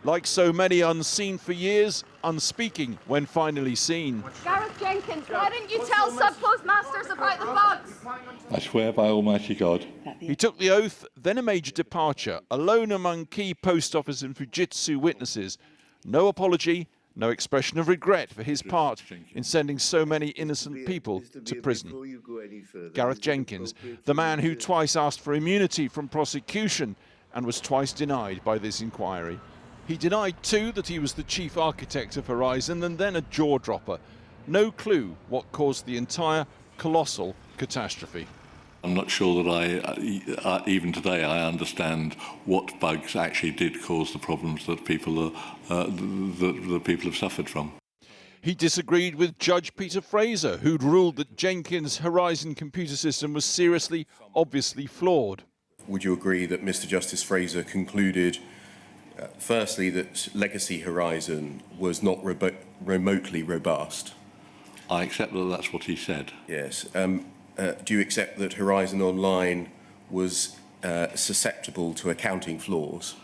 Like so many unseen for years, unspeaking when finally seen. Gareth Jenkins, why didn't you tell sub-postmasters about the bugs? I swear by Almighty God. He took the oath, then a major departure, alone among key post office and Fujitsu witnesses. No apology, no expression of regret for his part in sending so many innocent people to prison. Gareth Jenkins, the man who twice asked for immunity from prosecution and was twice denied by this inquiry. He denied too that he was the chief architect of Horizon, and then a jaw-dropper. No clue what caused the entire colossal catastrophe. I'm not sure that even today, I understand what bugs actually did cause the problems that people have suffered from. He disagreed with Judge Peter Fraser, who'd ruled that Jenkins' Horizon computer system was seriously, obviously flawed. Would you agree that Mr. Justice Fraser concluded, firstly, that legacy Horizon was not remotely robust? I accept that that's what he said. Yes. Do you accept that Horizon Online was susceptible to accounting flaws?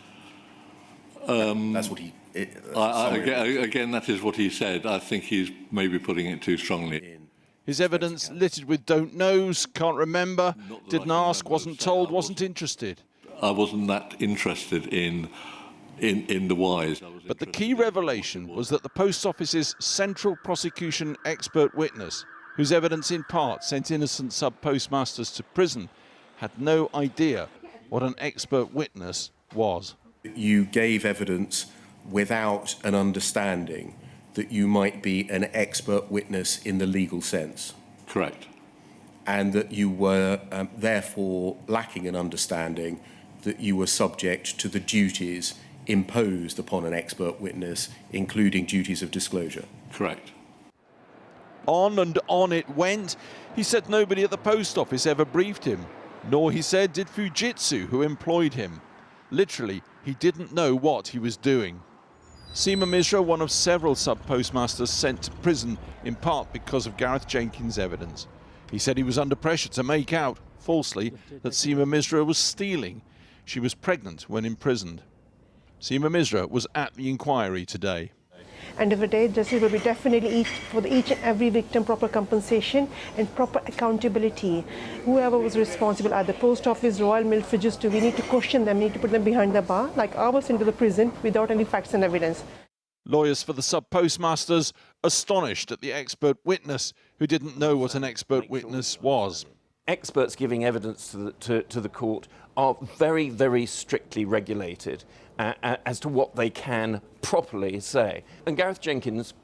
That's what he... Again, that is what he said. I think he's maybe putting it too strongly. His evidence littered with don't knows, can't remember, didn't ask, wasn't told, wasn't interested. I wasn't that interested in the whys. But the key revelation was that the Post Office's central prosecution expert witness, whose evidence in part sent innocent sub-postmasters to prison, had no idea what an expert witness was. You gave evidence without an understanding that you might be an expert witness in the legal sense. Correct. And that you were therefore lacking an understanding that you were subject to the duties imposed upon an expert witness, including duties of disclosure. Correct. On and on it went. He said nobody at the post office ever briefed him, nor, he said, did Fujitsu, who employed him. Literally, he didn't know what he was doing. Seema Misra, one of several sub-postmasters sent to prison, in part because of Gareth Jenkins' evidence. He said he was under pressure to make out, falsely, that Seema Misra was stealing. She was pregnant when imprisoned. Seema Misra was at the inquiry today. End of the day, justice will be definitely for each and every victim proper compensation and proper accountability. Whoever was responsible at the post office, Royal Mail, Fujitsu, we need to question them, we need to put them behind the bar, like I was into the prison without any facts and evidence. Lawyers for the sub-postmasters astonished at the expert witness who didn't know what an expert witness was. Experts giving evidence to the court are very, very strictly regulated as to what they can properly say. And Gareth Jenkins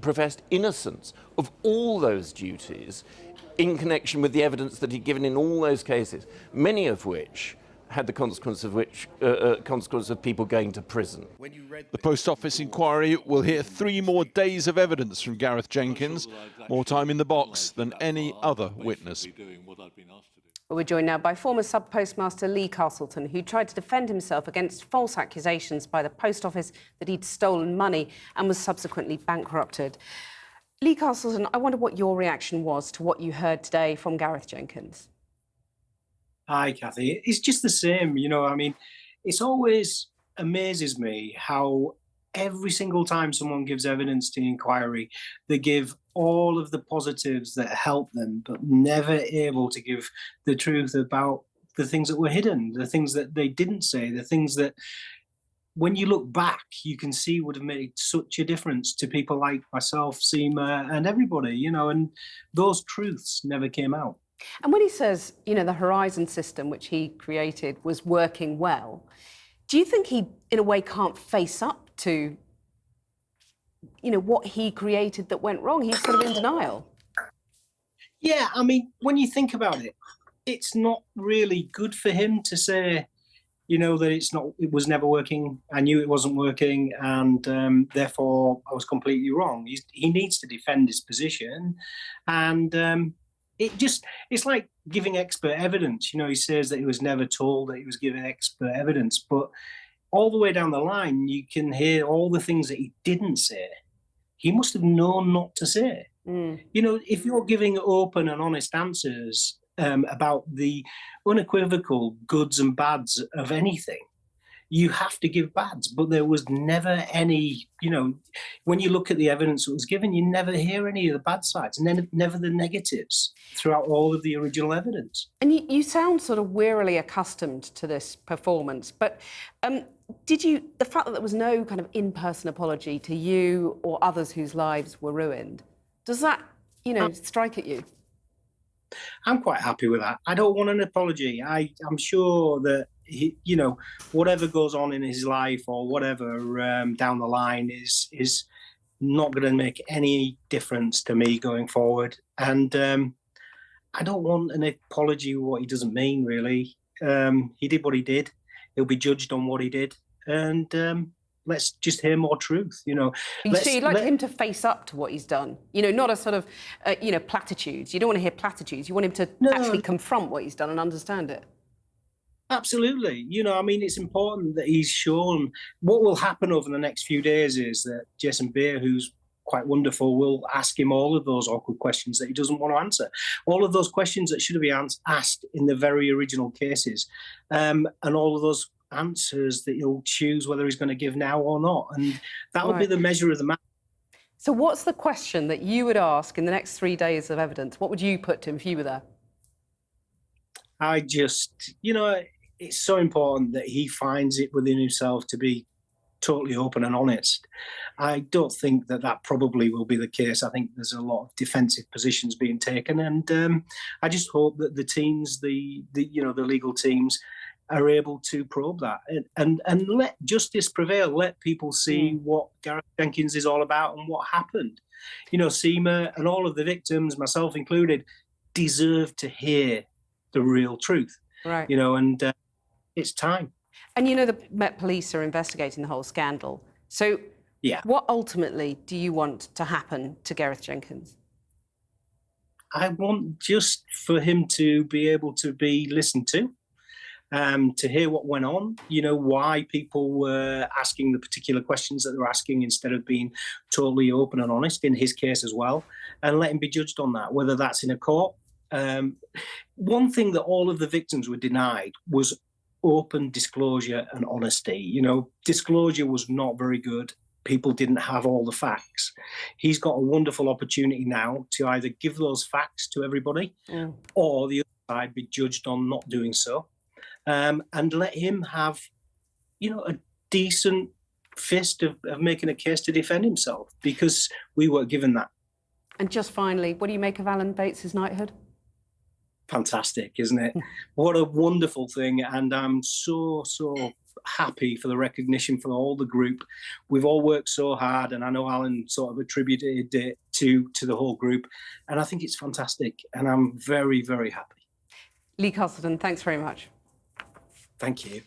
professed innocence of all those duties in connection with the evidence that he'd given in all those cases, many of which had the consequence of people going to prison. The Post Office inquiry will hear 3 more days of evidence from Gareth Jenkins, more time in the box than any other witness. We're joined now by former sub-postmaster Lee Castleton, who tried to defend himself against false accusations by the Post Office that he'd stolen money and was subsequently bankrupted. Lee Castleton, I wonder what your reaction was to what you heard today from Gareth Jenkins. Hi, Kathy. It's just the same, you know, I mean, it's always amazes me how every single time someone gives evidence to the inquiry, they give all of the positives that help them, but never able to give the truth about the things that were hidden, the things that they didn't say, the things that, when you look back, you can see would have made such a difference to people like myself, Seema, and everybody, you know, and those truths never came out. And when he says, you know, the Horizon system, which he created, was working well, do you think he, in a way, can't face up to, you know, what he created that went wrong? He's sort of in denial. Yeah, I mean, when you think about it, it's not really good for him to say, you know, that it was never working. I knew it wasn't working, and therefore I was completely wrong. He needs to defend his position, and it's like giving expert evidence. You know, he says that he was never told that he was giving expert evidence, but all the way down the line, you can hear all the things that he didn't say. He must have known not to say. You know, if you're giving open and honest answers about the unequivocal goods and bads of anything, you have to give bads, but there was never any, when you look at the evidence that was given, you never hear any of the bad sides, and never the negatives throughout all of the original evidence. And you sound sort of wearily accustomed to this performance, but the fact that there was no kind of in-person apology to you or others whose lives were ruined, does that, strike at you? I'm quite happy with that. I don't want an apology. I'm sure that he, whatever goes on in his life or whatever down the line is not going to make any difference to me going forward. And I don't want an apology for what he doesn't mean, really. He did what he did. He'll be judged on what he did. And let's just hear more truth, So you'd like him to face up to what he's done, not a sort of, platitudes. You don't want to hear platitudes. You want him to actually confront what he's done and understand it. Absolutely. It's important that he's shown. What will happen over the next few days is that Jason Beer, who's quite wonderful, will ask him all of those awkward questions that he doesn't want to answer. All of those questions that should have been asked in the very original cases. And all of those answers that he'll choose whether he's going to give now or not. And that will be the measure of the man. So what's the question that you would ask in the next 3 days of evidence? What would you put to him if you were there? I just, it's so important that he finds it within himself to be totally open and honest. I don't think that probably will be the case. I think there's a lot of defensive positions being taken, and I just hope that the teams, the legal teams, are able to probe that and let justice prevail. Let people see what Gareth Jenkins is all about and what happened. Seema and all of the victims, myself included, deserve to hear the real truth. Right. And it's time. And the Met Police are investigating the whole scandal. So what ultimately do you want to happen to Gareth Jenkins? I want just for him to be able to be listened to hear what went on, why people were asking the particular questions that they're asking instead of being totally open and honest, in his case as well, and let him be judged on that, whether that's in a court. One thing that all of the victims were denied was open disclosure and honesty. Disclosure was not very good. People didn't have all the facts. He's got a wonderful opportunity now to either give those facts to everybody or the other side be judged on not doing so. And let him have, a decent fist of making a case to defend himself, because we were given that. And just finally, what do you make of Alan Bates's knighthood? Fantastic, isn't it? What a wonderful thing. And I'm so happy for the recognition for all the group. We've all worked so hard, and I know Alan sort of attributed it to the whole group. And I think it's fantastic. And I'm very, very happy. Lee Castleton, thanks very much. Thank you.